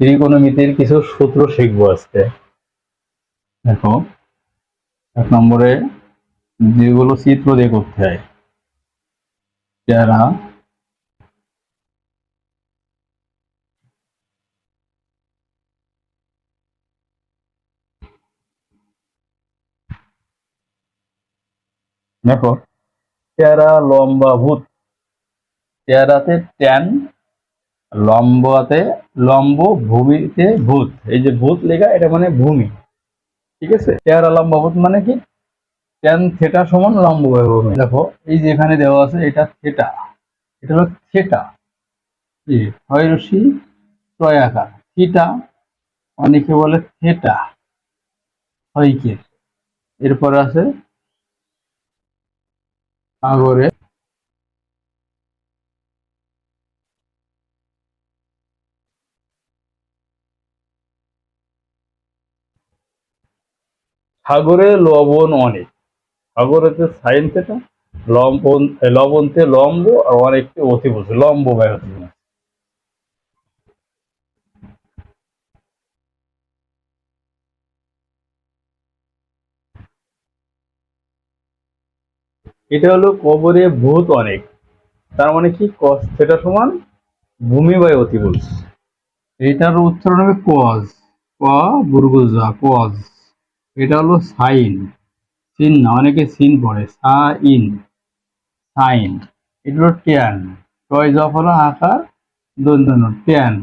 ত্রিকোণমিতির কিছু সূত্র শিখবো আজকে। দেখো, 1 নম্বরে যেগুলো চিত্র দিয়ে করতে হয়, যারা দেখো চেহারা লম্বাভূত, চেহারাতে ট্যান, লম্বাতে লম্ব, ভূমিতে ভূত। এই যে ভূত লেখা, এটা মানে ভূমি। ঠিক আছে, চেহারা লম্বাভূত মানে কি, ট্যান থেটা সমান লম্ব বাই ভূমি। দেখো এই যে এখানে দেওয়া আছে, এটা থেটা, এটা হলো থেটা, হয় রশ্মি টয় আকার। থিটা অনেকে বলে থেটা, হয় কি। এরপরে আছে সাগরে সাগরে লবণ অনেক, সাগরেতে সাইন থেটা, লবণ লবণতে লম্ব, আর অনেককে অতিভুজ, লম্ব বাই অতিভুজ। এটা হলো কবরে ভূত অনেক, তার মানে কি কস থেটা সমান ভূমি বাই অতিভুজ। এটার উত্তর হবে কজ, ক বুর্গুজা কজ। এটা হলো সাইন, সিন না, অনেকে সিন পড়ে, সাইন, সাইন। এটা হলো ট্যান, টয় জফলা আকার দন্তন্য ট্যান।